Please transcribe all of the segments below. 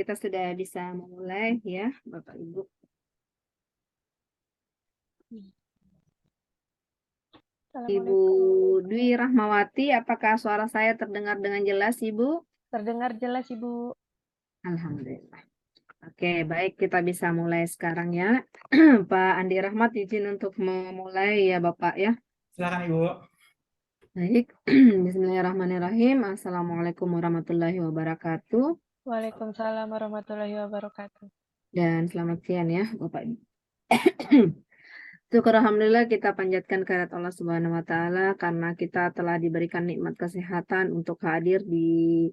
kita sudah bisa memulai ya, Bapak Ibu. Ibu Assalamualaikum. Dwi Rahmawati, apakah suara saya terdengar dengan jelas, Ibu? Terdengar jelas, Ibu. Alhamdulillah. Oke, baik, kita bisa mulai sekarang ya. Pak Andi Rahmat izin untuk memulai ya, Bapak ya. Silakan Ibu. Baik, Bismillahirrahmanirrahim. Assalamualaikum warahmatullahi wabarakatuh. Waalaikumsalam warahmatullahi wabarakatuh. Dan selamat siang ya, Bapak Ibu. Syukur Alhamdulillah kita panjatkan kehadirat Allah Subhanahu wa Ta'ala karena kita telah diberikan nikmat kesehatan untuk hadir di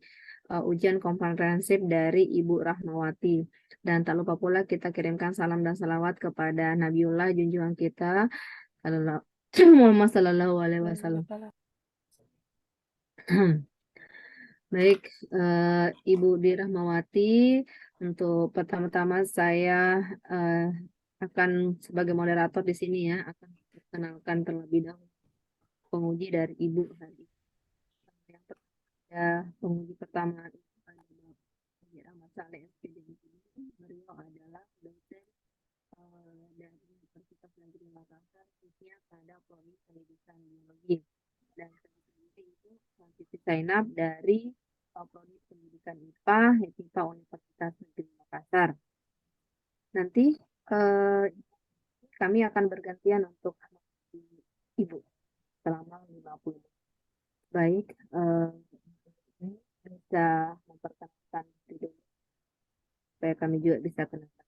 ujian komprehensif dari Ibu Rahmawati. Dan tak lupa pula kita kirimkan salam dan salawat kepada Nabiullah junjungan kita Muhammad Sallallahu Alaihi Wasallam. Baik, Ibu Dwi Rahmawati, untuk pertama-tama saya akan sebagai moderator di sini ya, akan perkenalkan terlebih dahulu penguji dari Ibu tadi. Yang pertama, penguji pertama itu adalah Haji Ahmad Saleh SPD. Beliau adalah dosen dari Universitas Negeri Makassar, khususnya pada prodi pendidikan biologi. Dan selanjutnya itu Siti Zainab dari prodi pendidikan IPA Universitas Negeri Makassar. Nanti kami akan bergantian untuk Ibu selama 50 menit. Baik, bisa memperkenalkan diri supaya kami juga bisa kenalkan.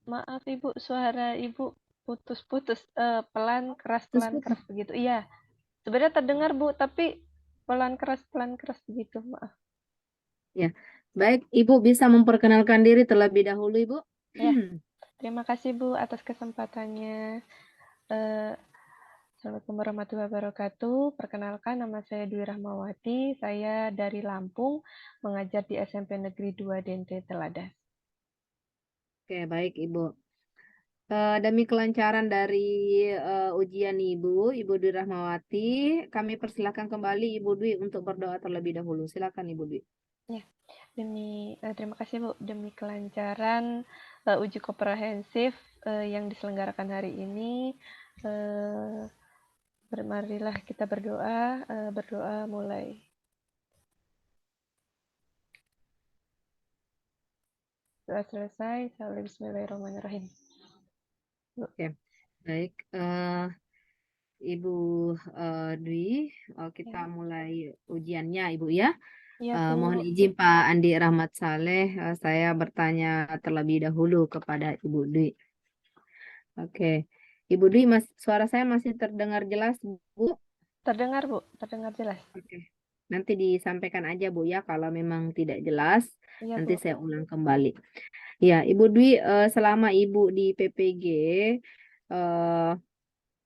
Maaf, Ibu, suara Ibu putus-putus, pelan keras begitu. Iya, sebenarnya terdengar, Bu, tapi pelan keras begitu. Maaf. Ya, baik, Ibu bisa memperkenalkan diri terlebih dahulu, Ibu. Ya, terima kasih, Bu, atas kesempatannya. Assalamualaikum warahmatullahi wabarakatuh. Perkenalkan, nama saya Dwi Rahmawati. Saya dari Lampung, mengajar di SMP Negeri 2 Dente Teladas. Oke, baik, Ibu. Demi kelancaran dari ujian Ibu Dwi Rahmawati, kami persilakan kembali Ibu Dwi untuk berdoa terlebih dahulu. Silakan Ibu Dwi. Ya, terima kasih Bu, demi kelancaran uji komprehensif yang diselenggarakan hari ini. Marilah kita berdoa, mulai. Doa selesai, bismillahirrahmanirrahim. Oke, baik, Ibu Dwi, kita mulai ujiannya Ibu ya. Ya, Bu. Mohon izin Pak Andi Rahmat Saleh, saya bertanya terlebih dahulu kepada Ibu Dwi. Oke, Ibu Dwi, suara saya masih terdengar jelas, Bu? Terdengar, Bu, terdengar jelas. Oke, nanti disampaikan aja Bu ya, kalau memang tidak jelas, Iya, nanti Bu. saya ulang kembali. Ya, Ibu Dwi, selama Ibu di PPG, eh,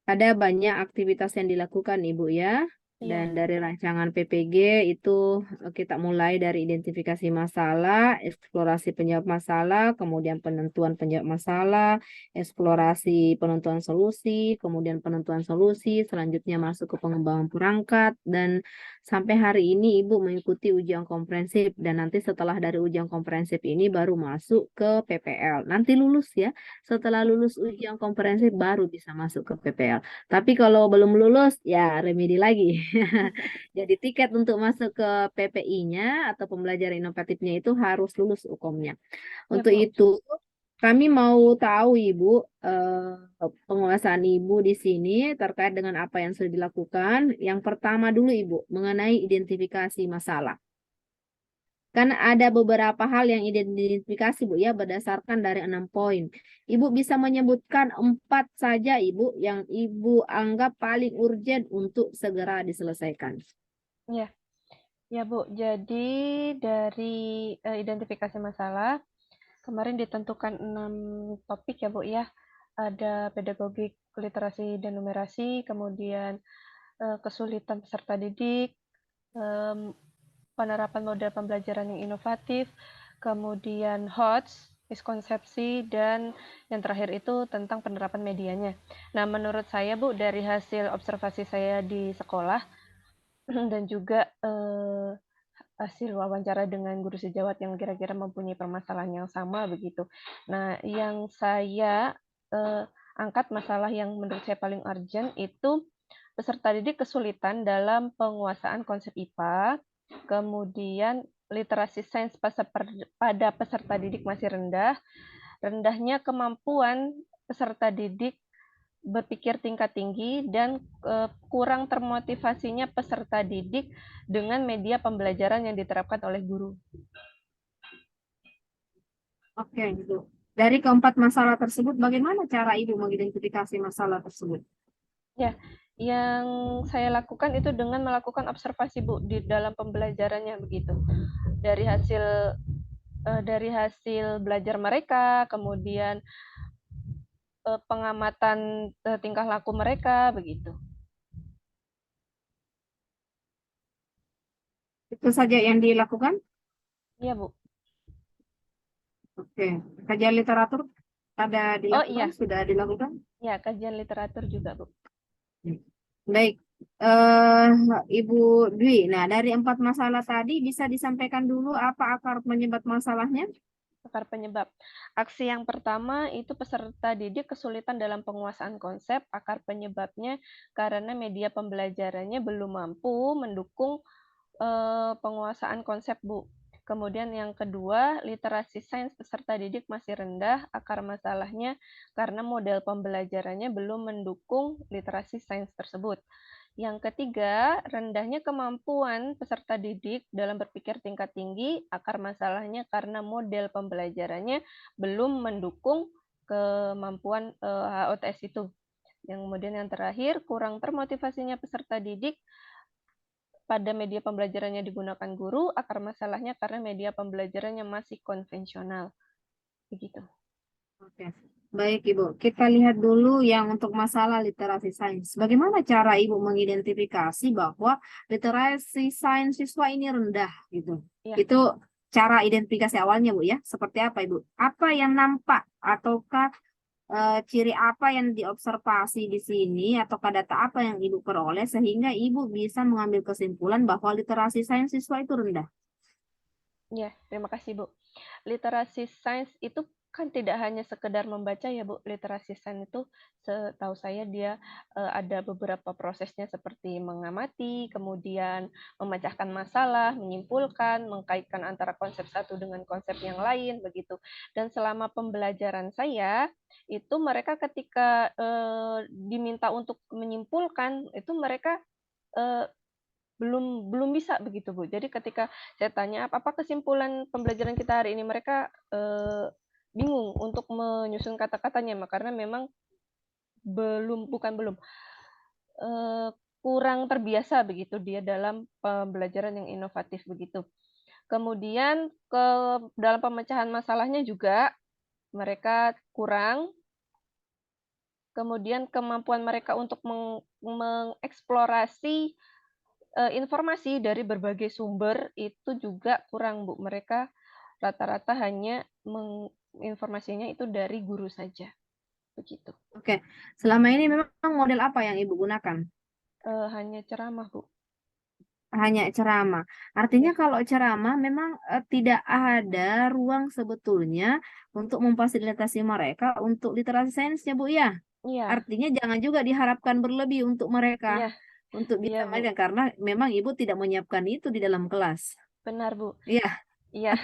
ada banyak aktivitas yang dilakukan Ibu ya. Dan Iya. dari rancangan PPG itu kita mulai dari identifikasi masalah, eksplorasi penyebab masalah, kemudian penentuan penyebab masalah, eksplorasi penentuan solusi, kemudian penentuan solusi, selanjutnya masuk ke pengembangan perangkat, dan sampai hari ini Ibu mengikuti ujian komprehensif, dan nanti setelah dari ujian komprehensif ini baru masuk ke PPL. Nanti lulus ya, setelah lulus ujian komprehensif baru bisa masuk ke PPL. Tapi kalau belum lulus ya remedi lagi. Jadi tiket untuk masuk ke PPI-nya atau pembelajaran inovatifnya itu harus lulus UKOM-nya. Untuk Bu. itu kami mau tahu Ibu penguasaan Ibu di sini terkait dengan apa yang sudah dilakukan. Yang pertama dulu Ibu mengenai identifikasi masalah. Kan ada beberapa hal yang identifikasi Bu ya berdasarkan dari 6 poin. Ibu bisa menyebutkan 4 saja Ibu yang Ibu anggap paling urgent untuk segera diselesaikan. Ya. Ya, Bu. Jadi dari identifikasi masalah kemarin ditentukan 6 topik ya, Bu ya. Ada pedagogik, literasi dan numerasi, kemudian kesulitan peserta didik, penerapan model pembelajaran yang inovatif, kemudian HOTS, miskonsepsi, dan yang terakhir itu tentang penerapan medianya. Nah, menurut saya Bu, dari hasil observasi saya di sekolah dan juga hasil wawancara dengan guru sejawat yang kira-kira mempunyai permasalahan yang sama begitu. Nah, yang saya angkat masalah yang menurut saya paling urgent itu peserta didik kesulitan dalam penguasaan konsep IPA, kemudian literasi sains pada peserta didik masih rendah, rendahnya kemampuan peserta didik berpikir tingkat tinggi, dan kurang termotivasinya peserta didik dengan media pembelajaran yang diterapkan oleh guru. Oke, gitu. Dari keempat masalah tersebut, bagaimana cara Ibu mengidentifikasi masalah tersebut? Ya, yang saya lakukan itu dengan melakukan observasi, Bu, di dalam pembelajarannya begitu. Dari hasil belajar mereka, kemudian pengamatan tingkah laku mereka begitu. Itu saja yang dilakukan? Iya, Bu. Oke. Kajian literatur ada Oh dilakukan? iya, Sudah dilakukan? ya kajian literatur juga, Bu. Baik. Ibu Dwi, nah dari 4 masalah tadi bisa disampaikan dulu apa akar penyebab masalahnya? Akar penyebab. Aksi yang pertama itu peserta didik kesulitan dalam penguasaan konsep. Akar penyebabnya karena media pembelajarannya belum mampu mendukung penguasaan konsep, Bu. Kemudian yang kedua, literasi sains peserta didik masih rendah. Akar masalahnya karena model pembelajarannya belum mendukung literasi sains tersebut. Yang ketiga, rendahnya kemampuan peserta didik dalam berpikir tingkat tinggi. Akar masalahnya karena model pembelajarannya belum mendukung kemampuan HOTS itu. Yang kemudian yang terakhir, kurang termotivasinya peserta didik pada media pembelajarannya digunakan guru. Akar masalahnya karena media pembelajarannya masih konvensional. Begitu. Oke. Baik, Ibu. Kita lihat dulu yang untuk masalah literasi sains. Bagaimana cara Ibu mengidentifikasi bahwa literasi sains siswa ini rendah gitu? Ya, Itu cara identifikasi awalnya, Bu ya. Seperti apa, Ibu? Apa yang nampak ataukah ciri apa yang diobservasi di sini ataukah data apa yang Ibu peroleh sehingga Ibu bisa mengambil kesimpulan bahwa literasi sains siswa itu rendah? ya, terima kasih, Bu. Literasi sains itu kan tidak hanya sekedar membaca ya, Bu. Literasi sains itu setahu saya dia ada beberapa prosesnya seperti mengamati, kemudian memecahkan masalah, menyimpulkan, mengkaitkan antara konsep satu dengan konsep yang lain begitu. Dan selama pembelajaran saya itu mereka ketika diminta untuk menyimpulkan itu mereka eh, belum bisa begitu, Bu. Jadi ketika saya tanya apa kesimpulan pembelajaran kita hari ini, mereka bingung untuk menyusun kata-katanya karena memang bukan belum kurang terbiasa begitu dia dalam pembelajaran yang inovatif begitu. Kemudian dalam pemecahan masalahnya juga mereka kurang. Kemudian kemampuan mereka untuk mengeksplorasi informasi dari berbagai sumber itu juga kurang, Bu. Mereka rata-rata hanya informasinya itu dari guru saja, begitu. Oke. Selama ini memang model apa yang Ibu gunakan? Hanya ceramah, Bu. Hanya ceramah. Artinya Iya, kalau ceramah memang tidak ada ruang sebetulnya untuk memfasilitasi mereka untuk literasi sainsnya, Bu ya. iya, Artinya jangan juga diharapkan berlebih untuk mereka iya, untuk iya, bisa Bu. main karena memang Ibu tidak menyiapkan itu di dalam kelas. Benar, Bu. Iya, Iya,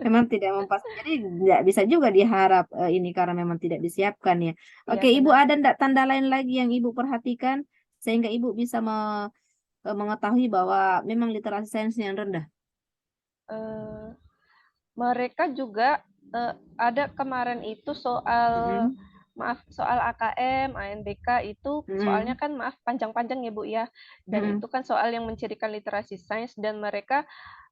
memang tidak mempas. Jadi tidak bisa juga diharap ini karena memang tidak disiapkan ya. iya Oke, Ibu benar. ada enggak tanda lain lagi yang Ibu perhatikan sehingga Ibu bisa mengetahui bahwa memang literasi sainsnya yang rendah? Eh, Mereka juga ada kemarin itu soal Mm-mm. maaf soal AKM, ANBK itu soalnya Mm-mm. kan maaf panjang-panjang ya, Bu ya. Dan Mm-mm. itu kan soal yang mencirikan literasi sains dan mereka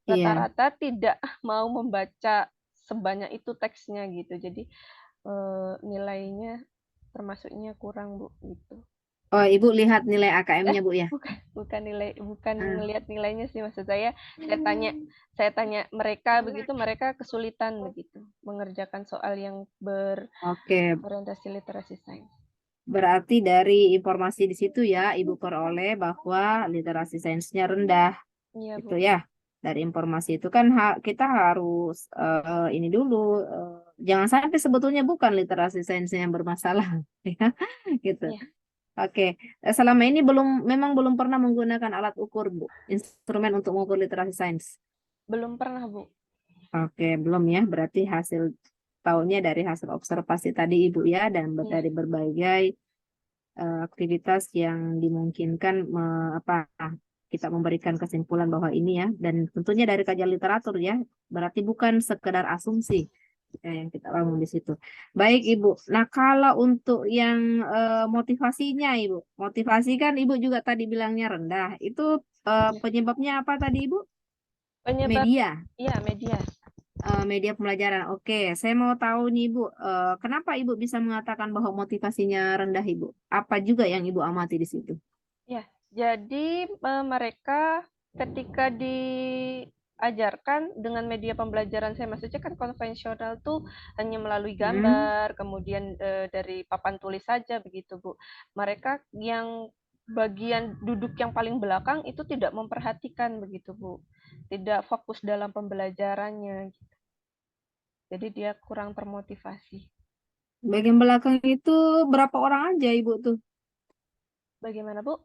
Iya. rata-rata tidak mau membaca sebanyak itu teksnya gitu. Jadi nilainya termasuknya kurang, Bu, gitu. Oh, Ibu lihat nilai AKM-nya, Bu ya? Bukan Ah, ngelihat nilainya sih, maksud saya. Saya tanya mereka begitu, mereka kesulitan begitu mengerjakan soal yang oke. berorientasi literasi sains. Berarti dari informasi di situ ya, Ibu peroleh bahwa literasi sainsnya rendah. Iya, Itu Bu. ya. Dari informasi itu kan kita harus ini dulu, jangan sampai sebetulnya bukan literasi sains yang bermasalah, ya, gitu. Iya, Oke, selama ini memang belum pernah menggunakan alat ukur, Bu, instrumen untuk mengukur literasi sains. belum pernah, Bu. Oke, belum ya. Berarti hasil tahunya dari hasil observasi tadi Ibu ya, dan Iya, dari berbagai aktivitas yang dimungkinkan kita memberikan kesimpulan bahwa ini ya, dan tentunya dari kajian literatur ya. Berarti bukan sekedar asumsi yang kita bangun di situ. Baik Ibu. Nah, kalau untuk yang motivasinya Ibu, motivasi kan Ibu juga tadi bilangnya rendah. Itu iya. penyebabnya apa tadi Ibu? Penyebab, Media. iya media. Media pembelajaran. Oke, saya mau tahu nih Ibu, kenapa Ibu bisa mengatakan bahwa motivasinya rendah Ibu? Apa juga yang Ibu amati di situ? Ya, jadi mereka ketika diajarkan dengan media pembelajaran, saya maksudnya kan konvensional tuh hanya melalui Hmm, gambar, kemudian dari papan tulis saja begitu, Bu. Mereka yang bagian duduk yang paling belakang itu tidak memperhatikan begitu, Bu. Tidak fokus dalam pembelajarannya. Jadi dia kurang termotivasi. bagian belakang itu berapa orang aja Ibu tuh? Bagaimana, Bu?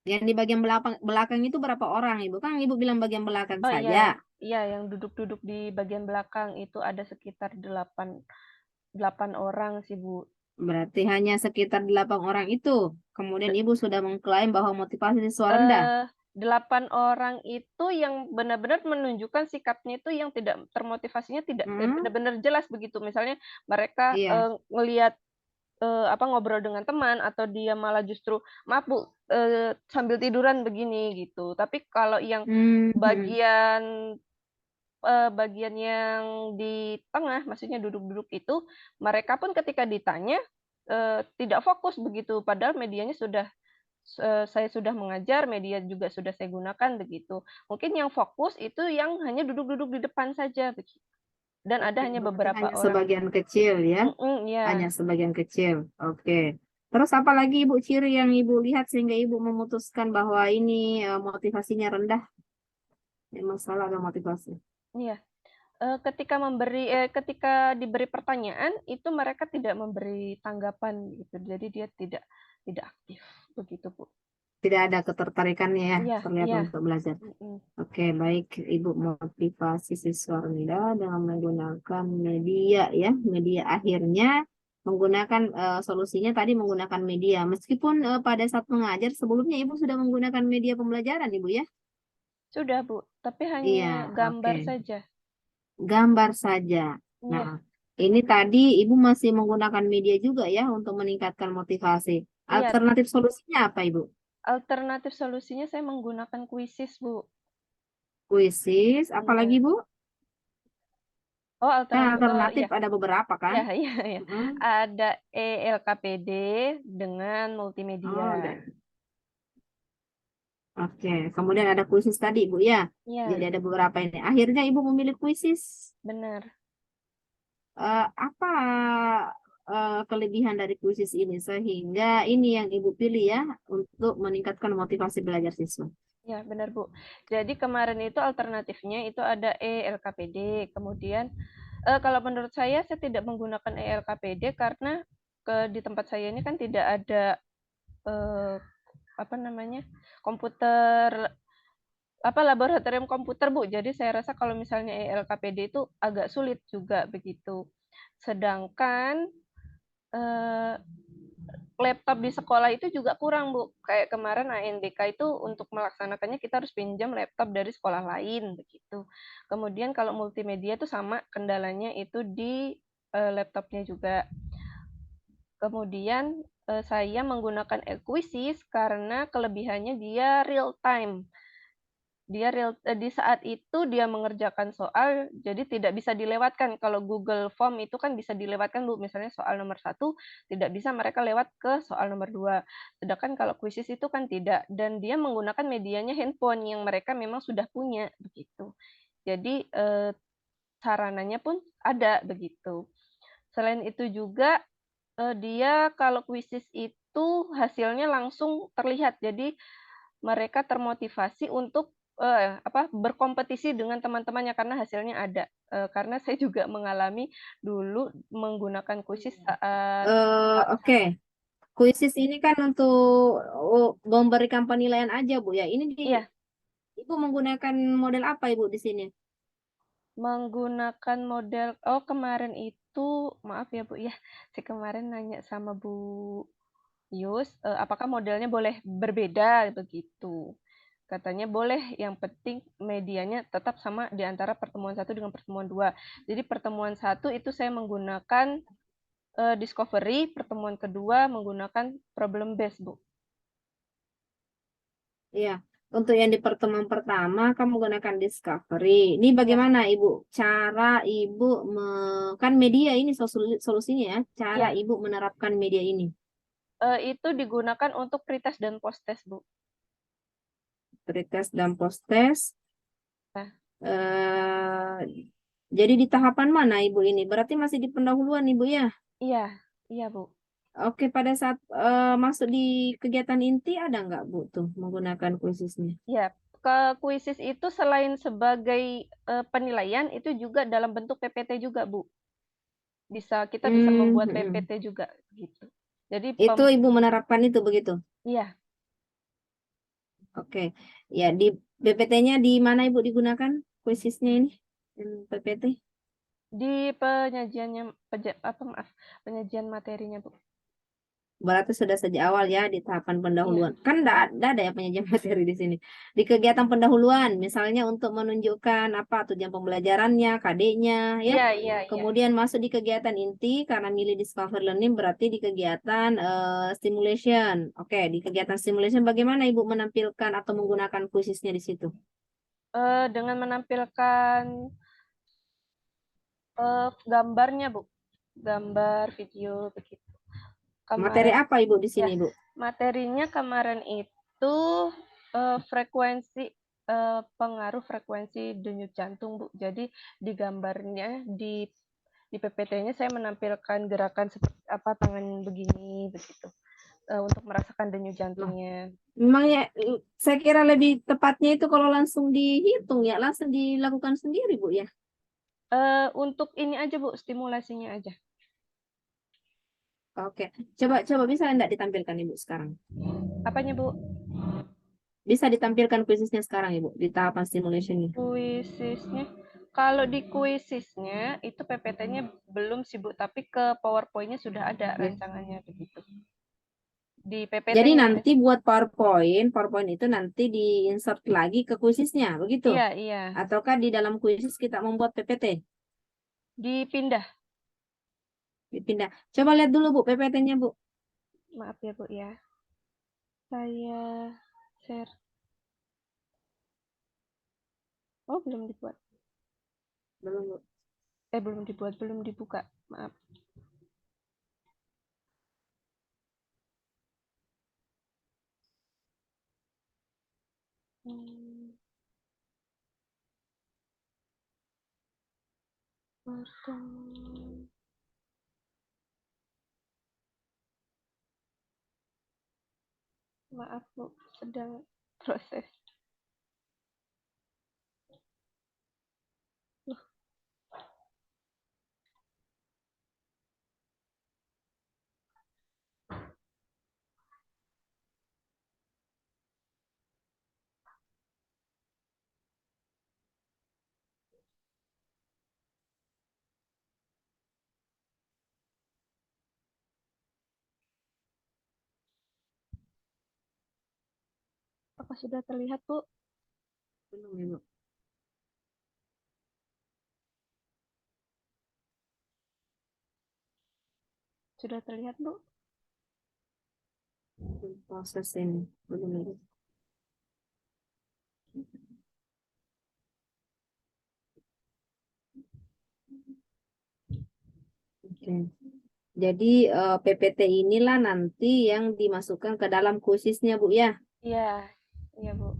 Yang di bagian belakang belakang itu berapa orang Ibu? Kan Ibu bilang bagian belakang Oh iya, saja. iya yang duduk-duduk di bagian belakang itu ada sekitar 8 orang sih, Bu. Berarti hanya sekitar 8 orang itu. Kemudian Ibu sudah mengklaim bahwa motivasi siswa rendah. Eh, 8 orang itu yang benar-benar menunjukkan sikapnya itu yang tidak termotivasinya tidak Hmm, benar-benar jelas begitu. Misalnya mereka iya. ngelihat ngobrol dengan teman atau dia malah justru mabuk sambil tiduran begini gitu. Tapi kalau yang Hmm, hmm. bagian bagian yang di tengah, maksudnya duduk-duduk itu, mereka pun ketika ditanya, tidak fokus begitu, padahal medianya sudah saya sudah mengajar, media juga sudah saya gunakan begitu. Mungkin yang fokus itu yang hanya duduk-duduk di depan saja begitu, dan ada Oke, hanya berarti beberapa hanya orang. sebagian kecil ya. Mhm, Hanya ya. sebagian kecil. Oke. Terus apa lagi Ibu ciri yang Ibu lihat sehingga Ibu memutuskan bahwa ini motivasinya rendah? Ya, masalah ada motivasi. Iya, ketika diberi pertanyaan, itu mereka tidak memberi tanggapan gitu, jadi dia tidak tidak aktif, begitu, Bu. Tidak ada ketertarikannya ya Iya, terlihat iya, untuk belajar. mhm, Oke, baik Ibu motivasi siswa rendah dengan menggunakan media ya. Media akhirnya menggunakan solusinya tadi menggunakan media. Meskipun pada saat mengajar sebelumnya Ibu sudah menggunakan media pembelajaran Ibu ya. sudah, Bu, tapi hanya Iya, gambar oke. saja. Gambar saja. Nah, Iya, ini tadi Ibu masih menggunakan media juga ya untuk meningkatkan motivasi. iya, Alternatif solusinya apa, Ibu? alternatif solusinya saya menggunakan Quizizz, Bu. Kuisis, apalagi Iya. Bu? Oh, Kan oh, alternatif iya. ada beberapa kan? Iya, iya, iya. Mm-mm. Ada ELKPD dengan multimedia. Oh, oke. Kemudian ada kuisis tadi, Bu ya. Jadi Iya, ada beberapa ini. Akhirnya Ibu memilih kuisis. benar. Apa kelebihan dari kuisis ini sehingga ini yang Ibu pilih ya untuk meningkatkan motivasi belajar siswa? Ya, benar, Bu. Jadi kemarin itu alternatifnya itu ada ELKPD. Kemudian kalau menurut saya tidak menggunakan ELKPD karena di tempat saya ini kan tidak ada eh, apa namanya komputer apa laboratorium komputer, Bu. Jadi saya rasa kalau misalnya ELKPD itu agak sulit juga begitu. Sedangkan eh, laptop di sekolah itu juga kurang, Bu. Kayak kemarin ANBK itu untuk melaksanakannya kita harus pinjam laptop dari sekolah lain begitu. Kemudian kalau multimedia itu sama kendalanya itu di laptopnya juga. Kemudian saya menggunakan Quizzes karena kelebihannya dia real time. Di saat itu dia mengerjakan soal, jadi tidak bisa dilewatkan. Kalau Google Form itu kan bisa dilewatkan, Bu. Misalnya soal nomor 1 tidak bisa mereka lewat ke soal nomor 2. Sedangkan kalau kuisis itu kan tidak, dan dia menggunakan medianya handphone yang mereka memang sudah punya, begitu. Jadi, sarananya pun ada, begitu. Selain itu juga, dia kalau kuisis itu hasilnya langsung terlihat, jadi mereka termotivasi untuk berkompetisi dengan teman-temannya karena hasilnya ada. Karena saya juga mengalami dulu menggunakan kuisis saat Oke. Kuisis ini kan untuk memberikan penilaian aja, Bu ya. Ini iya, Ibu menggunakan model apa, Ibu, di sini? menggunakan model kemarin itu maaf ya Bu ya, saya kemarin nanya sama Bu Yus, apakah modelnya boleh berbeda begitu. Katanya boleh, yang penting medianya tetap sama di antara pertemuan satu dengan pertemuan dua. Jadi pertemuan satu itu saya menggunakan discovery, pertemuan kedua menggunakan problem base, Bu. Iya. Untuk yang di pertemuan pertama, kamu menggunakan discovery. Ini Iya, bagaimana, Ibu? Cara Ibu kan media ini solusinya ya. Cara iya. Ibu menerapkan media ini. Itu digunakan untuk pretest dan posttest, Bu. Pretest dan post-test. Nah, Eh, jadi di tahapan mana, Ibu ini? Berarti masih di pendahuluan, Ibu ya? iya, iya, Bu. Oke, pada saat masuk di kegiatan inti ada nggak, Bu, tuh menggunakan kuisisnya? Ya, ke kuisis itu selain sebagai penilaian, itu juga dalam bentuk PPT juga, Bu. Kita bisa membuat Hmm. PPT juga gitu. Jadi Itu Ibu menerapkan itu begitu? iya, Oke. Ya, di BPT-nya di mana Ibu digunakan kuisisnya ini? PPT? di penyajiannya maaf, penyajian materinya, Bu. Berarti sudah sejak awal ya di tahapan Iya. pendahuluan. Kan enggak ada ya penyajian materi di sini. Di kegiatan pendahuluan, misalnya untuk menunjukkan apa tujuan pembelajarannya, KD-nya, ya. Iya, iya, iya. Kemudian masuk di kegiatan inti karena milih Discover Learning berarti di kegiatan stimulation. Oke, di kegiatan stimulation bagaimana Ibu menampilkan atau menggunakan kuisisnya di situ? Dengan menampilkan gambarnya, Bu. Gambar, video begitu. Materi Kemarin apa Ibu di ya, sini, Ibu? materinya kemarin itu frekuensi pengaruh frekuensi denyut jantung, Bu. Jadi di gambarnya di PPT-nya saya menampilkan gerakan seperti apa tangan begini begitu untuk merasakan denyut Loh, jantungnya. memangnya saya kira lebih tepatnya itu kalau langsung dihitung ya, langsung dilakukan sendiri, Bu ya. Untuk ini aja, Bu, stimulasinya aja. Oke, coba coba bisa enggak ditampilkan Ibu sekarang? Apanya, Bu? Bisa ditampilkan kuisisnya sekarang Ibu di tahapan stimulationnya. Kuisisnya. Kalau di kuisisnya itu PPT-nya belum sih, Bu, tapi ke PowerPoint-nya sudah ada Ya. rancangannya begitu. Di Jadi PPT-nya ada. nanti buat PowerPoint, PowerPoint itu nanti diinsert lagi ke kuisisnya, begitu? Iya, iya. Ataukah di dalam kuisis kita membuat PPT? Dipindah. Dipindah. Coba lihat dulu Bu PPT-nya Bu. Maaf ya, Bu ya. Saya share. Oh, belum dibuat. Belum Bu. Belum dibuat, belum dibuka. Maaf. Hmm, Maaf, Bu. Sedang proses. Loh, apa sudah terlihat, Bu? Belum Ibu. Sudah terlihat, Bu? Proses ini. Belum Ibu. Oke. Jadi PPT inilah nanti yang dimasukkan ke dalam kuisisnya Bu ya. Iya, iya, Bu.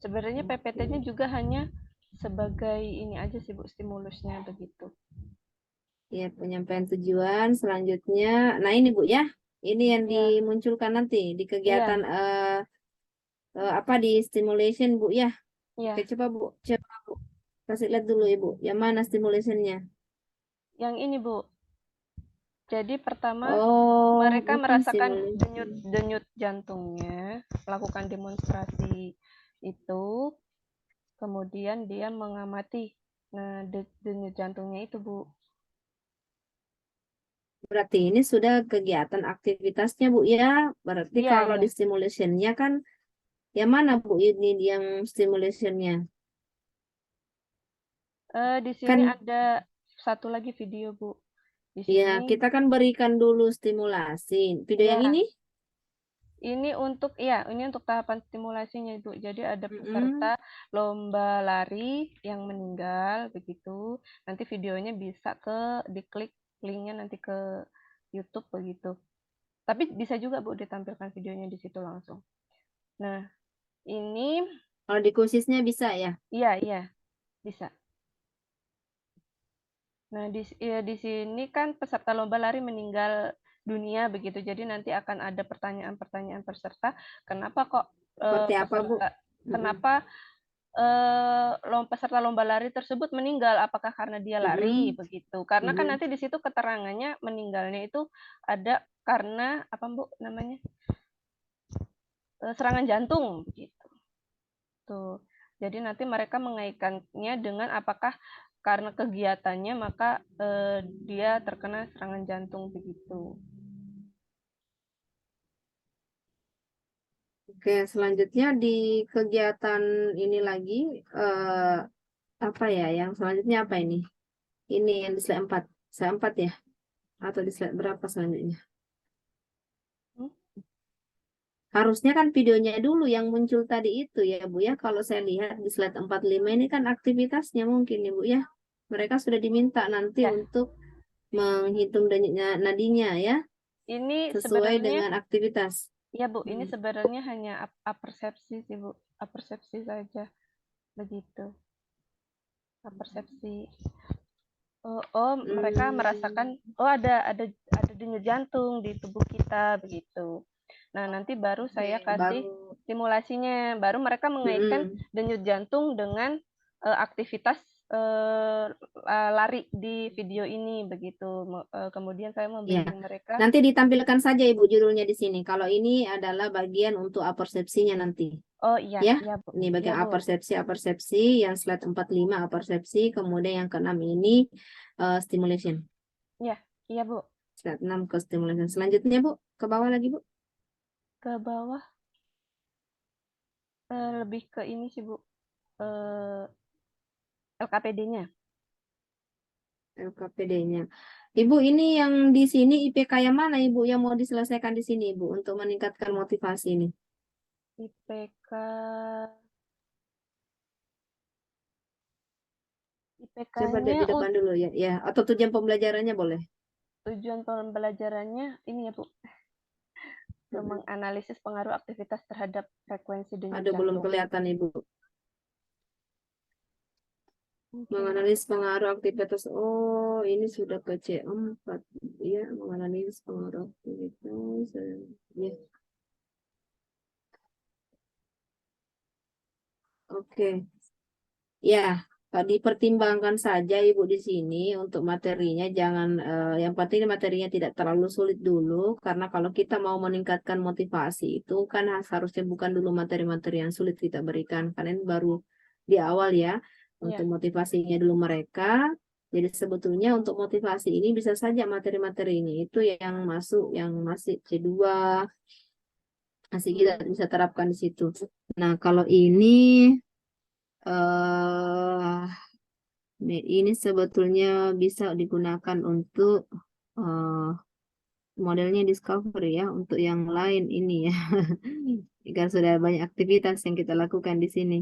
Sebenarnya PPT-nya Oke. juga hanya sebagai ini aja sih, Bu, stimulusnya begitu. Ya, penyampaian tujuan selanjutnya. Nah, ini Bu ya. Ini yang Iya, dimunculkan nanti di kegiatan iya, apa di stimulation Bu ya. Ya, Oke, coba Bu. Kasih lihat dulu Ibu. Yang mana stimulationnya? yang ini Bu. Jadi pertama Oh, mereka ini merasakan stimulation. denyut jantungnya, melakukan demonstrasi itu, kemudian dia mengamati denyut jantungnya itu Bu. Berarti ini sudah kegiatan aktivitasnya Bu ya. Berarti Iya, kalau iya. di stimulationnya kan yang mana Bu ini yang stimulationnya? Di sini Kan ada satu lagi video Bu. Di ya sini, kita kan berikan dulu stimulasi. Video yang ya, ini? ini untuk tahapan stimulasinya Ibu. Jadi ada Mm-mm. peserta lomba lari yang meninggal begitu. Nanti videonya bisa diklik linknya nanti ke YouTube begitu. Tapi bisa juga Bu ditampilkan videonya di situ langsung. Nah, ini Kalau di kursisnya bisa ya. iya iya bisa. Nah, di sini kan peserta lomba lari meninggal dunia begitu. Jadi nanti akan ada pertanyaan-pertanyaan peserta, kenapa kok Seperti apa Bu? peserta Mm-mm. kenapa peserta lomba lari tersebut meninggal? Apakah karena dia lari Mm-mm. begitu? Karena kan Mm-mm. nanti di situ keterangannya meninggalnya itu ada karena apa Bu namanya? Serangan jantung begitu. Tuh. Jadi nanti mereka mengaitkannya dengan apakah karena kegiatannya maka dia terkena serangan jantung begitu. Oke, selanjutnya di kegiatan ini lagi eh, apa ya? Yang selanjutnya apa ini? Ini yang di slide 4. Slide 4 ya? Atau di slide berapa selanjutnya? Hmm? Harusnya kan videonya dulu yang muncul tadi itu ya Bu ya. Kalau saya lihat di slide 45 ini kan aktivitasnya mungkin ya Bu ya. Mereka sudah diminta nanti Ya, untuk menghitung denyutnya nadinya ya. ini Sesuai sebenarnya dengan aktivitas. ya Bu, ini Hmm. sebenarnya hanya apersepsi sih Bu, apersepsi saja begitu, apersepsi. Oh, oh, mereka merasakan Hmm. oh ada denyut jantung di tubuh kita begitu. Nah, nanti baru saya Oke, kasih baru. stimulasinya. Baru mereka mengaitkan Mm-mm. denyut jantung dengan aktivitas eh, lari di video ini begitu. Kemudian saya Ya, membimbing mereka. nanti ditampilkan saja Ibu judulnya di sini. Kalau ini adalah bagian untuk apersepsinya nanti. Oh iya, Ya, iya Bu. ini Iya bagian Bu. apersepsi, yang slide 45 apersepsi, kemudian yang keenam ini stimulation. Iya, iya Bu. Slide 6 ke stimulation. Selanjutnya Bu, ke bawah lagi Bu. Ke bawah lebih ke ini sih Bu. Eh, LKPD-nya. LKPD-nya. Ibu, ini yang di sini IPK yang mana Ibu yang mau diselesaikan di sini Ibu untuk meningkatkan motivasi ini? IPK Coba lihat IPK-nya di depan dulu ya. Ya, atau tujuan pembelajarannya boleh. tujuan pembelajarannya ini ya Bu, Mm-mm. menganalisis pengaruh aktivitas terhadap frekuensi denyut Aduh, belum jantung. kelihatan Ibu. Mungkin Menganalisis pengaruh aktivitas. Oh, ini sudah ke C4. Ya, menganalisis pengaruh aktivitas. Ya, oke. Ya, dipertimbangkan saja Ibu di sini untuk materinya. Jangan, yang penting materinya tidak terlalu sulit dulu. Karena kalau kita mau meningkatkan motivasi itu kan harusnya bukan dulu materi-materi yang sulit kita berikan. Karena ini baru di awal ya. Untuk ya, motivasinya dulu mereka. Jadi sebetulnya untuk motivasi ini bisa saja materi-materi ini itu yang masuk, yang masih C2, masih kita hmm, bisa terapkan di situ. Nah, kalau ini eh ini sebetulnya bisa digunakan untuk eh, modelnya discovery ya, untuk yang lain ini ya. Jika sudah banyak aktivitas yang kita lakukan di sini.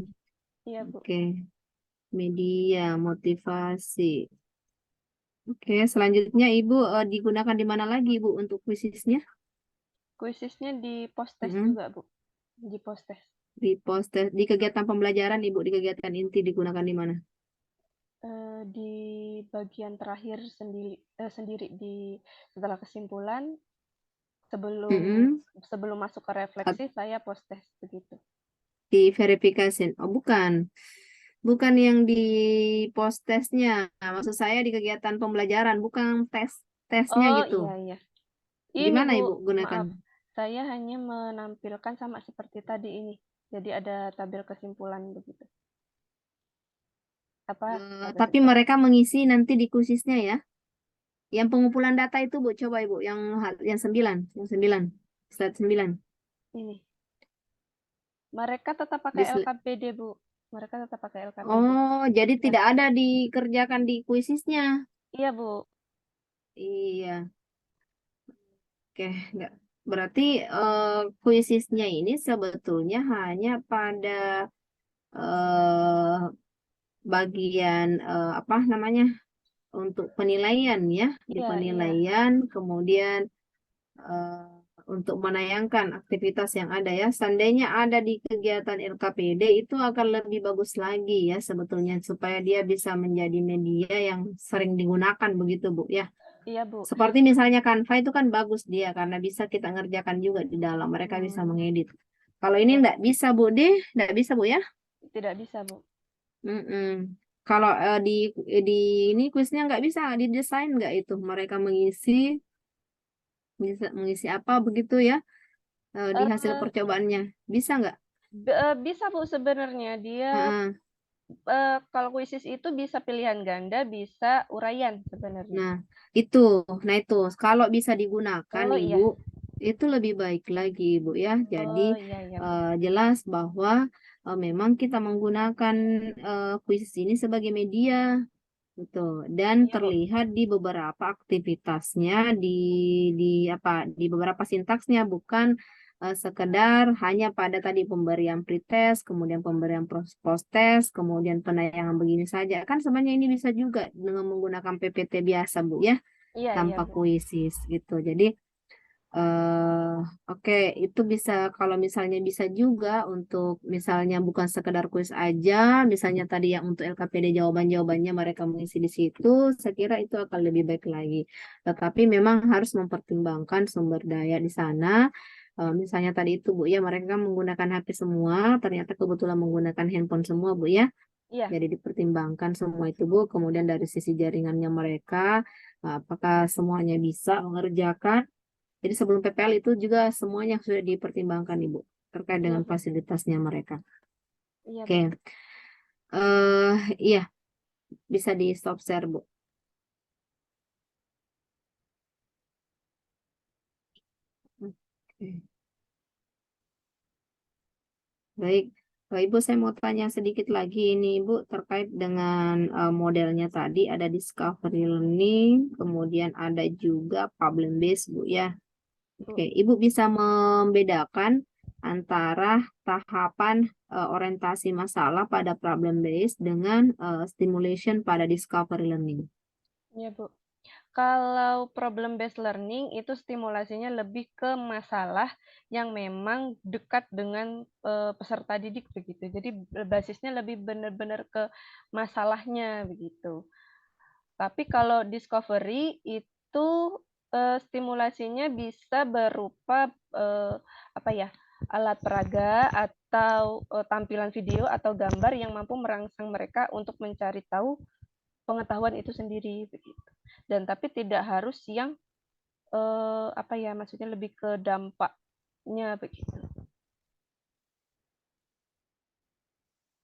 iya Bu. Oke, media, motivasi. Oke, selanjutnya Ibu digunakan di mana lagi Ibu untuk kuisisnya? Kuisisnya di post-test Mm-mm. juga Bu, di post-test. Di post di kegiatan pembelajaran Ibu, di kegiatan inti digunakan di mana? Di bagian terakhir sendiri di setelah kesimpulan sebelum Mm-mm. sebelum masuk ke At- refleksi saya post-test begitu. diverifikasi. Oh, bukan. Bukan yang di post tesnya. Maksud saya di kegiatan pembelajaran, bukan tesnya Oh gitu. iya iya. Ini Gimana Bu, Ibu gunakan? maaf. Saya hanya menampilkan sama seperti tadi ini. Jadi ada tabel kesimpulan begitu. Apa tabel Tapi kesimpulan? mereka mengisi nanti di kuisisnya ya. Yang pengumpulan data itu Bu, coba Ibu, yang 9, slide 9. Ini. Mereka tetap Di pakai sli- LKPD, Bu. Mereka tetap pakai LKPD. Oh, jadi Ya. tidak ada dikerjakan di kuisisnya. Iya, Bu. Iya, oke, enggak. Berarti kuisisnya ini sebetulnya hanya pada eh, bagian apa namanya untuk penilaian ya, di Iya, iya. penilaian, kemudian eh, untuk menayangkan aktivitas yang ada ya. Seandainya ada di kegiatan LKPD itu akan lebih bagus lagi ya sebetulnya supaya dia bisa menjadi media yang sering digunakan begitu Bu ya. Iya, Bu. Seperti misalnya Canva itu kan bagus dia karena bisa kita ngerjakan juga di dalam. Mereka bisa Hmm, mengedit. Kalau ini iya. enggak bisa Bu deh, enggak bisa Bu ya. Tidak bisa, Bu. Mm-mm. Kalau di ini kuisnya nggak bisa didesain nggak itu mereka mengisi bisa mengisi apa begitu ya di hasil Eh, percobaannya bisa nggak? bisa, Bu, sebenarnya. Dia Heeh. kalau kuisis itu bisa pilihan ganda, bisa uraian sebenarnya. Nah itu, nah itu kalau bisa digunakan Oh Ibu iya. itu lebih baik lagi Ibu ya. Jadi Oh iya, iya, Bu. jelas bahwa memang kita menggunakan kuis ini sebagai media. Betul. Dan Iya, Bu. terlihat di beberapa aktivitasnya di apa di beberapa sintaksnya bukan sekedar hanya pada tadi pemberian pretest, kemudian pemberian post test, kemudian penayangan begini saja. Kan sebenarnya ini bisa juga dengan menggunakan PPT biasa, Bu ya, Iya, iya, tanpa Bu. kuisis gitu. Jadi eh oke, itu bisa kalau misalnya bisa juga untuk misalnya bukan sekedar kuis aja, misalnya tadi yang untuk LKPD jawaban-jawabannya mereka mengisi di situ, saya kira itu akan lebih baik lagi. Tetapi memang harus mempertimbangkan sumber daya di sana. Misalnya tadi itu Bu ya, mereka menggunakan HP semua, ternyata kebetulan menggunakan handphone semua Bu ya. Iya, Jadi dipertimbangkan semua itu Bu. Kemudian dari sisi jaringannya mereka, apakah semuanya bisa mengerjakan? Jadi sebelum PPL itu juga semuanya sudah dipertimbangkan Ibu terkait iya, dengan Bu. fasilitasnya mereka. Iya, Bu. Oke, iya bisa di stop share Bu. Oke. Baik, Ibu saya mau tanya sedikit lagi ini Ibu terkait dengan modelnya tadi ada discovery learning, kemudian ada juga problem based Bu ya. Bu. Oke, Ibu bisa membedakan antara tahapan orientasi masalah pada problem based dengan stimulation pada discovery learning. Iya, Bu. Kalau problem based learning itu stimulasinya lebih ke masalah yang memang dekat dengan peserta didik begitu. Jadi basisnya lebih benar-benar ke masalahnya begitu. Tapi kalau discovery itu stimulasinya bisa berupa apa ya? Alat peraga atau tampilan video atau gambar yang mampu merangsang mereka untuk mencari tahu pengetahuan itu sendiri begitu. Dan tapi tidak harus yang apa ya, maksudnya lebih ke dampaknya begitu.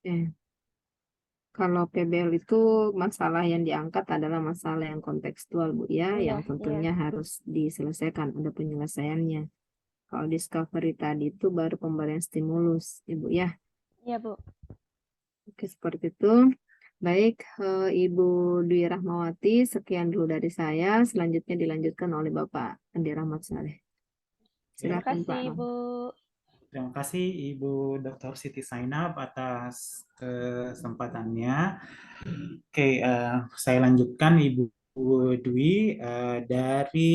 Oke. Kalau PBL itu masalah yang diangkat adalah masalah yang kontekstual, Bu ya, Iya, yang iya. tentunya harus diselesaikan, ada penyelesaiannya. Kalau discovery tadi itu baru pemberian stimulus, Ibu ya. Iya, Bu. Oke, seperti itu. Baik, Ibu Dwi Rahmawati, sekian dulu dari saya. Selanjutnya dilanjutkan oleh Bapak Andi Rahmat Saleh. Terima Silakan kasih, Pak. Ibu. Terima kasih Ibu Dr. Siti Sainab atas kesempatannya. Oke, saya lanjutkan Ibu Dwi. Dari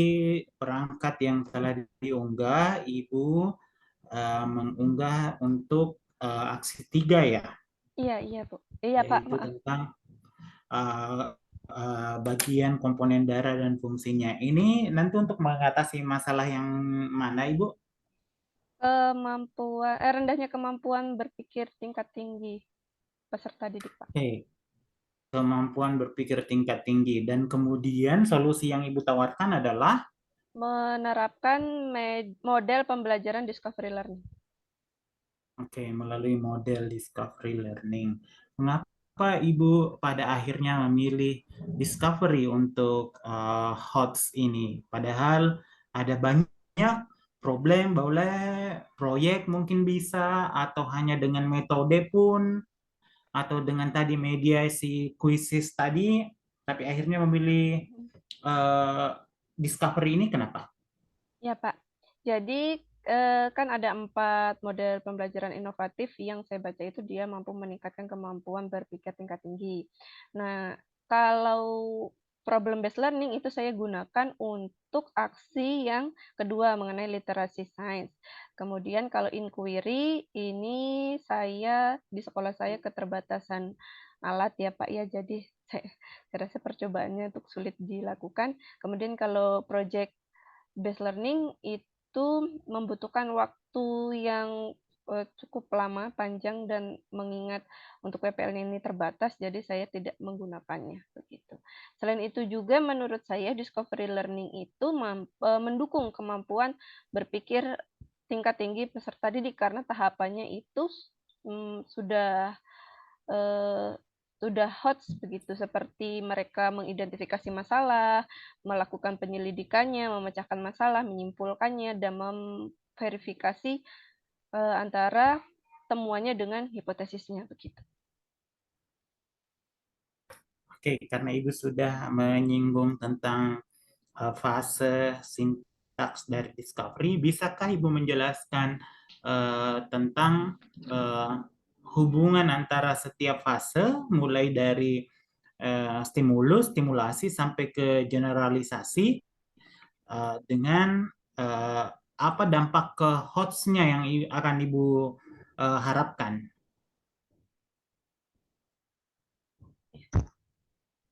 perangkat yang telah diunggah, Ibu mengunggah untuk aksi 3 ya, Iya, iya, Bu. Iya, Pak, yaitu maaf. tentang uh, bagian komponen darah dan fungsinya. Ini nanti untuk mengatasi masalah yang mana, Ibu? Rendahnya kemampuan berpikir tingkat tinggi peserta didik, Pak. Oke, kemampuan berpikir tingkat tinggi. Dan kemudian solusi yang Ibu tawarkan adalah, Menerapkan model pembelajaran discovery learning. oke, melalui model discovery learning. Mengapa Ibu pada akhirnya memilih discovery untuk HOTS ini? Padahal ada banyak problem, boleh proyek mungkin bisa, atau hanya dengan metode pun, atau dengan tadi mediasi kuisis tadi, tapi akhirnya memilih eh, discovery ini kenapa? Ya, Pak. Jadi kan ada 4 model pembelajaran inovatif yang saya baca itu dia mampu meningkatkan kemampuan berpikir tingkat tinggi. Nah, kalau problem based learning itu saya gunakan untuk aksi yang kedua mengenai literasi sains. Kemudian kalau inquiry ini saya di sekolah saya keterbatasan alat ya Pak ya, jadi saya rasa percobaannya untuk sulit dilakukan. Kemudian kalau project based learning itu membutuhkan waktu yang cukup lama, panjang, dan mengingat untuk PPL-nya ini terbatas, jadi saya tidak menggunakannya. Begitu. Selain itu juga menurut saya discovery learning itu mendukung kemampuan berpikir tingkat tinggi peserta didik karena tahapannya itu sudah eh, hot begitu, seperti mereka mengidentifikasi masalah, melakukan penyelidikannya, memecahkan masalah, menyimpulkannya, dan memverifikasi antara temuannya dengan hipotesisnya begitu. Oke, karena Ibu sudah menyinggung tentang fase sintaks dari discovery, bisakah Ibu menjelaskan tentang hubungan antara setiap fase, mulai dari stimulus, stimulasi, sampai ke generalisasi, dengan apa dampak ke hotsnya yang akan Ibu harapkan?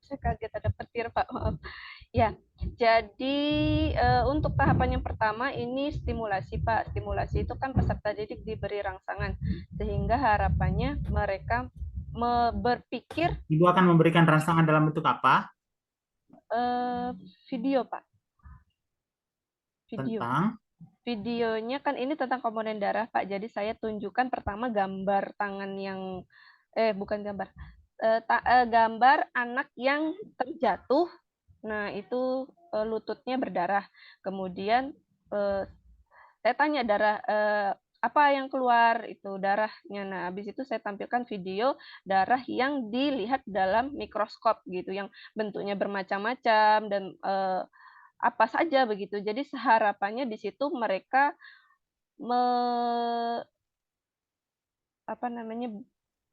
Saya kaget ada petir, Pak. Maaf. Ya, jadi untuk tahapan yang pertama ini stimulasi, Pak. Stimulasi itu kan peserta didik diberi rangsangan, sehingga harapannya mereka berpikir Ibu akan memberikan rangsangan dalam bentuk apa? video, Pak. Video. Tentang Videonya kan ini tentang komponen darah, Pak. Jadi saya tunjukkan pertama gambar tangan yang bukan gambar. Gambar anak yang terjatuh. Nah, itu lututnya berdarah. Kemudian saya tanya darah apa yang keluar itu darahnya. Nah, habis itu saya tampilkan video darah yang dilihat dalam mikroskop gitu, yang bentuknya bermacam-macam dan apa saja begitu. Jadi harapannya di situ mereka apa namanya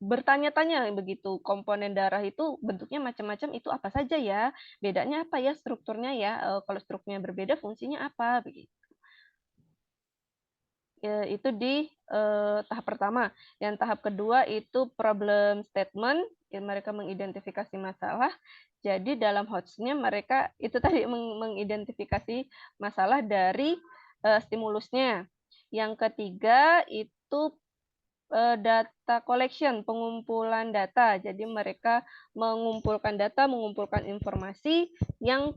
bertanya-tanya begitu, komponen darah itu bentuknya macam-macam, itu apa saja ya, bedanya apa ya strukturnya ya, kalau strukturnya berbeda fungsinya apa begitu. Itu di tahap pertama. Yang tahap kedua itu problem statement, mereka mengidentifikasi masalah. Jadi dalam hotsnya mereka itu tadi mengidentifikasi masalah dari stimulusnya. Yang ketiga itu data collection, pengumpulan data. Jadi mereka mengumpulkan data, mengumpulkan informasi yang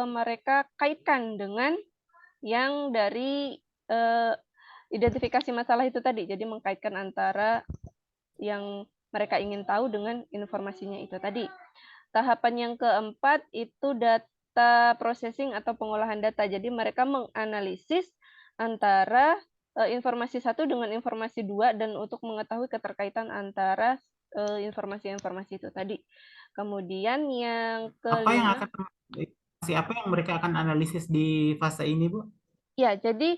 mereka kaitkan dengan yang dari identifikasi masalah itu tadi. Jadi mengkaitkan antara yang mereka ingin tahu dengan informasinya itu tadi. Tahapan yang keempat itu data processing atau pengolahan data. Jadi mereka menganalisis antara informasi satu dengan informasi dua dan untuk mengetahui keterkaitan antara informasi-informasi itu tadi. Kemudian yang kelima, apa yang mereka akan analisis di fase ini, Bu? ya jadi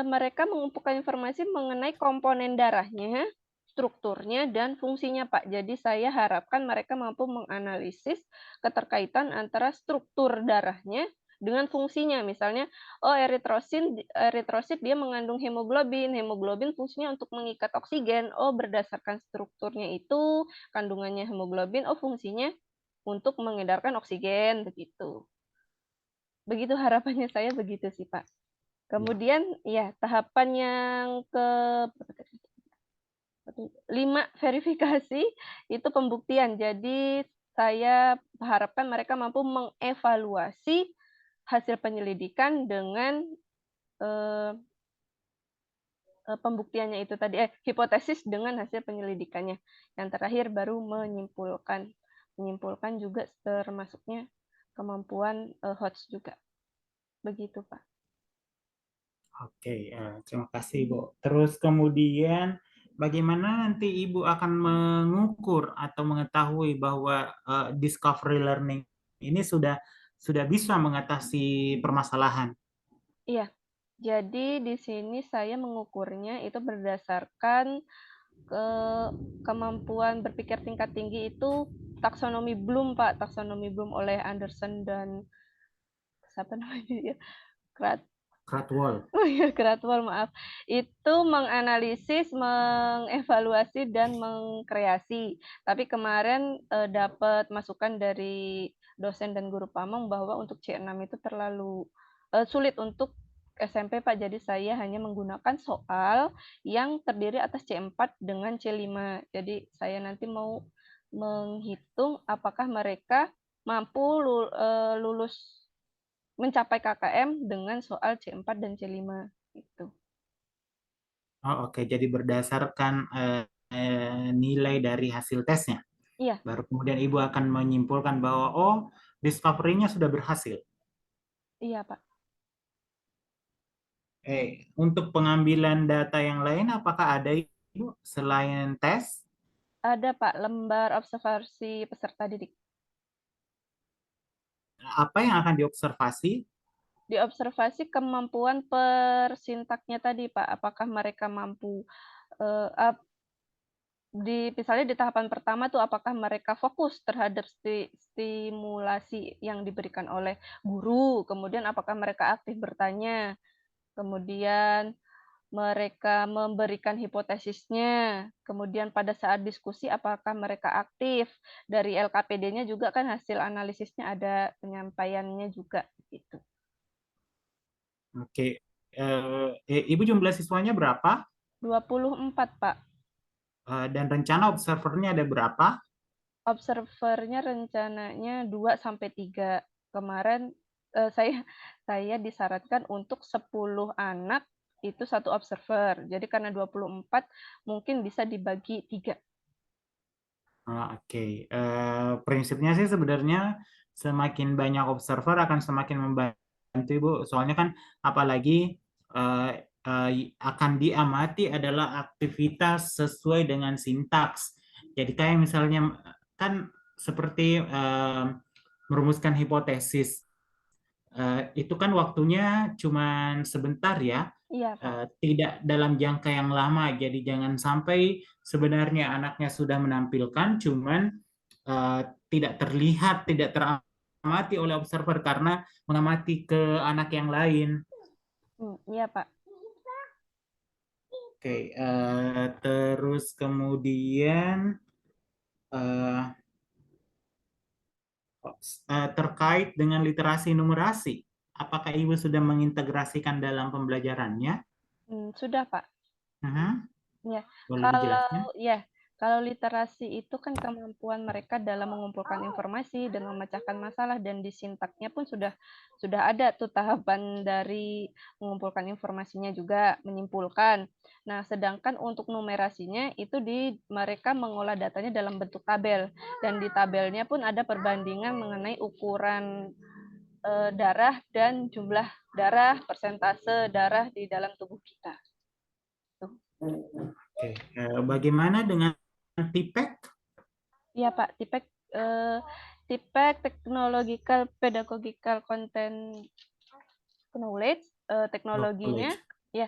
mereka mengumpulkan informasi mengenai komponen darahnya, strukturnya, dan fungsinya, Pak. Jadi saya harapkan mereka mampu menganalisis keterkaitan antara struktur darahnya dengan fungsinya. Misalnya, eritrosit dia mengandung hemoglobin. Hemoglobin fungsinya untuk mengikat oksigen. Oh, berdasarkan strukturnya itu, kandungannya hemoglobin, oh fungsinya untuk mengedarkan oksigen, begitu. Begitu harapannya saya begitu sih, Pak. Kemudian ya tahapan yang ke 5 verifikasi itu pembuktian. Jadi saya harapkan mereka mampu mengevaluasi hasil penyelidikan dengan eh, pembuktiannya itu tadi, hipotesis dengan hasil penyelidikannya. Yang terakhir baru menyimpulkan. Menyimpulkan juga termasuknya kemampuan HOTS juga. Begitu, Pak. Oke, terima kasih Ibu. Terus kemudian bagaimana nanti Ibu akan mengukur atau mengetahui bahwa discovery learning ini sudah bisa mengatasi permasalahan? Iya, jadi di sini saya mengukurnya itu berdasarkan ke kemampuan berpikir tingkat tinggi itu taksonomi Bloom, Pak. Taksonomi Bloom oleh Anderson dan siapa namanya ya? Kratwell. Oh iya, Kratwell, maaf. Itu menganalisis, mengevaluasi, dan mengkreasi. Tapi kemarin dapat masukan dari dosen dan guru Pamong bahwa untuk C6 itu terlalu sulit untuk SMP, Pak. Jadi saya hanya menggunakan soal yang terdiri atas C4 dengan C5. Jadi saya nanti mau menghitung apakah mereka mampu lulus mencapai KKM dengan soal C4 dan C5 itu. Oh, oke, jadi berdasarkan nilai dari hasil tesnya. Iya, Baru kemudian Ibu akan menyimpulkan bahwa oh, discovery-nya sudah berhasil. iya Pak. Untuk pengambilan data yang lain apakah ada Ibu selain tes? Ada Pak lembar observasi peserta didik. Apa yang akan diobservasi? Diobservasi kemampuan persintaknya tadi Pak. Apakah mereka mampu eh, misalnya di tahapan pertama tuh apakah mereka fokus terhadap stimulasi yang diberikan oleh guru, kemudian apakah mereka aktif bertanya, kemudian mereka memberikan hipotesisnya, kemudian pada saat diskusi apakah mereka aktif, dari LKPD-nya juga kan hasil analisisnya ada penyampaiannya juga gitu. Oke, Ibu jumlah siswanya berapa? 24 Pak. Dan rencana observernya ada berapa? Observernya rencananya 2 sampai 3. Kemarin saya disarankan untuk 10 anak itu satu observer. Jadi karena 24 mungkin bisa dibagi 3. Oke, prinsipnya sih sebenarnya semakin banyak observer akan semakin membantu Ibu. Soalnya kan apalagi eh, akan diamati adalah aktivitas sesuai dengan sintaks. Jadi kayak misalnya kan seperti merumuskan hipotesis. Itu kan waktunya cuman sebentar ya, Iya, Pak. tidak dalam jangka yang lama. Jadi jangan sampai sebenarnya anaknya sudah menampilkan, cuman eh, tidak terlihat, tidak teramati oleh observer karena mengamati ke anak yang lain. Iya, Pak. Oke, terus kemudian eh, terkait dengan literasi numerasi, apakah Ibu sudah mengintegrasikan dalam pembelajarannya? Sudah, Pak. Mhm. Ya, Boleh dijelaskan? kalau literasi itu kan kemampuan mereka dalam mengumpulkan informasi dan memecahkan masalah, dan di sintaknya pun sudah ada tuh tahapan dari mengumpulkan informasinya juga menyimpulkan. Nah, sedangkan untuk numerasinya itu mereka mengolah datanya dalam bentuk tabel, dan di tabelnya pun ada perbandingan mengenai ukuran darah dan jumlah darah, persentase darah di dalam tubuh kita. Tuh. Oke, bagaimana dengan TPEC? Iya Pak, TIPEK Technological Pedagogical Content Knowledge, teknologinya, Knowledge. ya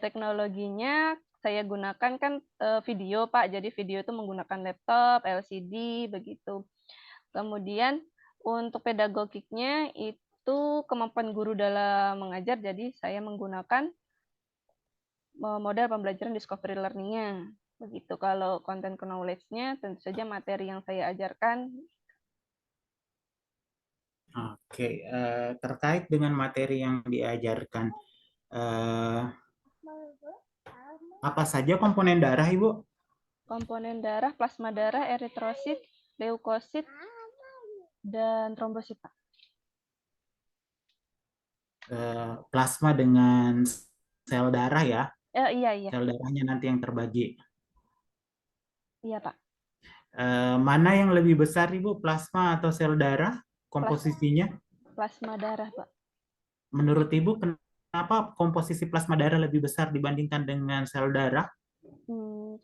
teknologinya saya gunakan kan video Pak, jadi video itu menggunakan laptop, LCD begitu. Kemudian untuk pedagogiknya itu kemampuan guru dalam mengajar, jadi saya menggunakan model pembelajaran discovery learning-nya. Begitu. Kalau content knowledge-nya tentu saja materi yang saya ajarkan. Oke, terkait dengan materi yang diajarkan, Eh, apa saja komponen darah, Ibu? Komponen darah, plasma darah, eritrosit, leukosit, dan trombosit, Pak. Plasma dengan sel darah ya. Iya, iya. Sel darahnya nanti yang terbagi. Iya, Pak. Mana yang lebih besar, Ibu? Plasma atau sel darah? Komposisinya? Plasma darah, Pak. Menurut Ibu, kenapa komposisi plasma darah lebih besar dibandingkan dengan sel darah? Hmm,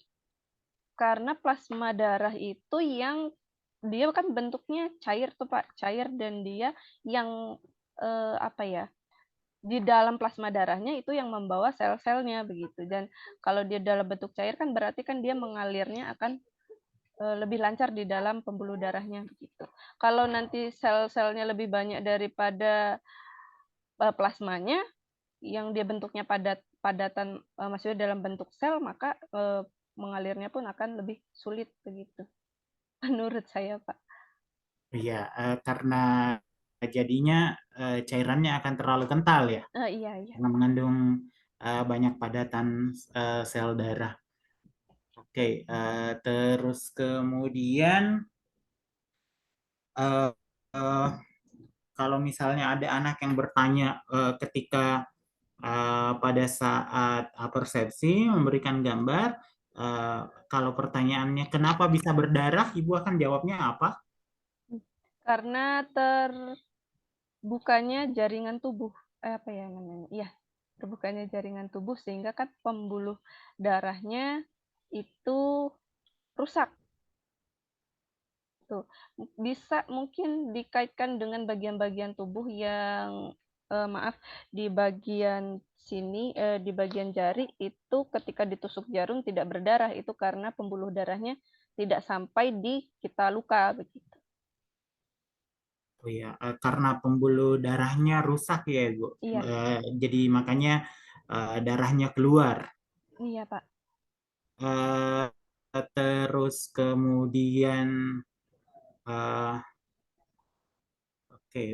karena plasma darah itu yang dia kan bentuknya cair tuh Pak, cair, dan dia yang apa ya, di dalam plasma darahnya itu yang membawa sel-selnya begitu. Dan kalau dia dalam bentuk cair kan berarti kan dia mengalirnya akan lebih lancar di dalam pembuluh darahnya begitu. Kalau nanti sel-selnya lebih banyak daripada plasmanya, yang dia bentuknya padatan, maksudnya dalam bentuk sel, maka mengalirnya pun akan lebih sulit begitu. Menurut saya, Pak. Iya, karena jadinya cairannya akan terlalu kental ya, Iya, iya. karena mengandung banyak padatan sel darah. Oke, terus kemudian eh, eh, kalau misalnya ada anak yang bertanya ketika pada saat persepsi memberikan gambar, eh, kalau pertanyaannya kenapa bisa berdarah, Ibu akan jawabnya apa? Karena terbukanya jaringan tubuh. Apa ya namanya? Iya, terbukanya jaringan tubuh sehingga kan pembuluh darahnya itu rusak. Tuh, bisa mungkin dikaitkan dengan bagian-bagian tubuh yang maaf, di bagian sini, di bagian jari itu ketika ditusuk jarum tidak berdarah, itu karena pembuluh darahnya tidak sampai di kita luka begitu. Oh ya, karena pembuluh darahnya rusak ya, Bu. Iya, Jadi makanya darahnya keluar. iya Pak. Eh, Terus kemudian, eh, oke,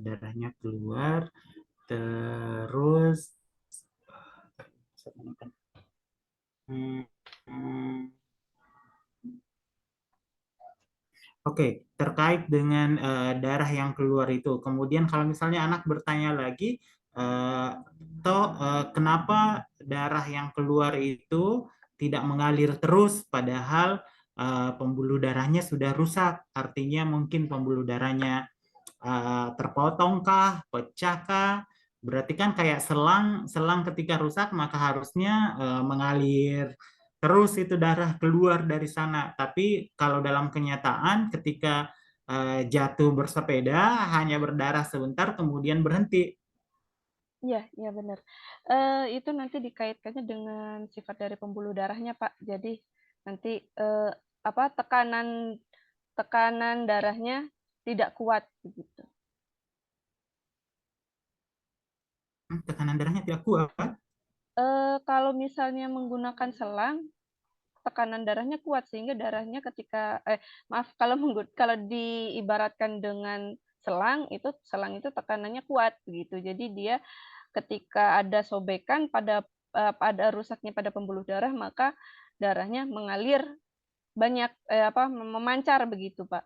darahnya keluar. Terus, hmm, hmm, oke, terkait dengan darah yang keluar itu. Kemudian kalau misalnya anak bertanya lagi, eh, kenapa darah yang keluar itu tidak mengalir terus, padahal pembuluh darahnya sudah rusak. Artinya mungkin pembuluh darahnya terpotong kah, pecah kah? Berarti kan kayak selang, selang ketika rusak maka harusnya mengalir terus itu darah keluar dari sana. Tapi kalau dalam kenyataan ketika jatuh bersepeda hanya berdarah sebentar kemudian berhenti. Iya, iya benar. Itu nanti dikaitkannya dengan sifat dari pembuluh darahnya, Pak. Jadi nanti apa tekanan tekanan darahnya tidak kuat begitu. Tekanan darahnya tidak kuat. Kalau misalnya menggunakan selang, tekanan darahnya kuat sehingga darahnya ketika maaf, kalau diibaratkan dengan selang itu tekanannya kuat begitu. Jadi dia ketika ada sobekan pada rusaknya pada pembuluh darah, maka darahnya mengalir banyak, memancar begitu, Pak.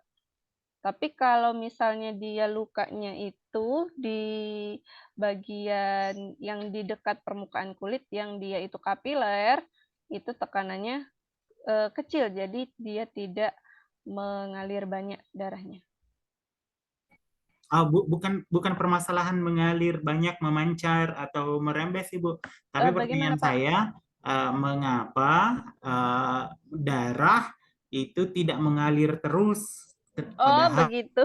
Tapi kalau misalnya dia lukanya itu di bagian yang di dekat permukaan kulit yang dia itu kapiler, itu tekanannya kecil, jadi dia tidak mengalir banyak darahnya. Bukan bukan permasalahan mengalir banyak, memancar atau merembes, Ibu. Tapi Bagaimana, pertanyaan Pak? saya, mengapa darah itu tidak mengalir terus, Oh, padahal begitu.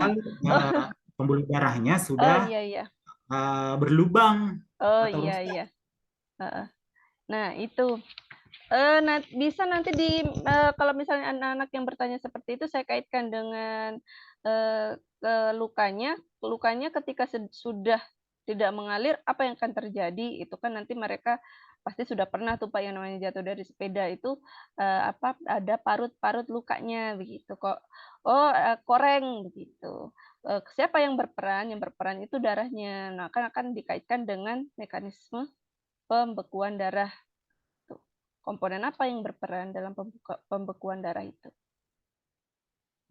Oh, pembuluh darahnya oh sudah iya, iya. berlubang Oh atau iya, rusak. iya. Heeh. Nah, itu. Bisa nanti kalau misalnya anak-anak yang bertanya seperti itu, saya kaitkan dengan lukanya. Lukanya ketika sudah tidak mengalir, apa yang akan terjadi? Itu kan nanti mereka pasti sudah pernah tuh Pak yang namanya jatuh dari sepeda itu ada parut-parut lukanya begitu kok. Oh, koreng begitu. Siapa yang berperan? Yang berperan itu darahnya. Nah, kan akan dikaitkan dengan mekanisme pembekuan darah. Tuh. Komponen apa yang berperan dalam pembekuan darah itu?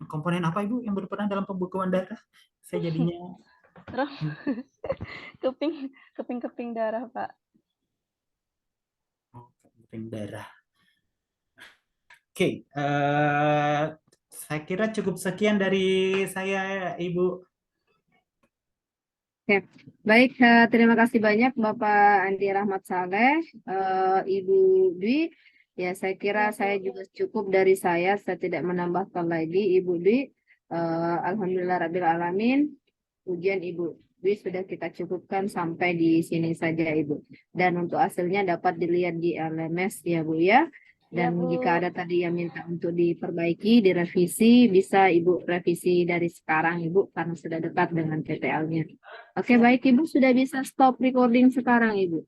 Komponen apa Ibu yang berperan dalam pembekuan darah? Saya jadinya Terus keping-keping darah, Pak. keping darah. Oke, saya kira cukup sekian dari saya, Ibu. Oke, baik. Terima kasih banyak Bapak Andi Rahmat Saleh, Ibu Dwi. Ya, saya kira saya juga cukup dari saya tidak menambahkan lagi, Ibu Dwi. Alhamdulillah Rabbil Alamin. Ujian Ibu Dwi sudah kita cukupkan sampai di sini saja, Ibu. Dan untuk hasilnya dapat dilihat di LMS ya, Bu ya. Ya, Dan Bu. jika ada tadi yang minta untuk diperbaiki, direvisi, bisa Ibu revisi dari sekarang, Ibu, karena sudah dekat dengan PTL-nya. Oke, Ya. baik Ibu, sudah bisa stop recording sekarang Ibu.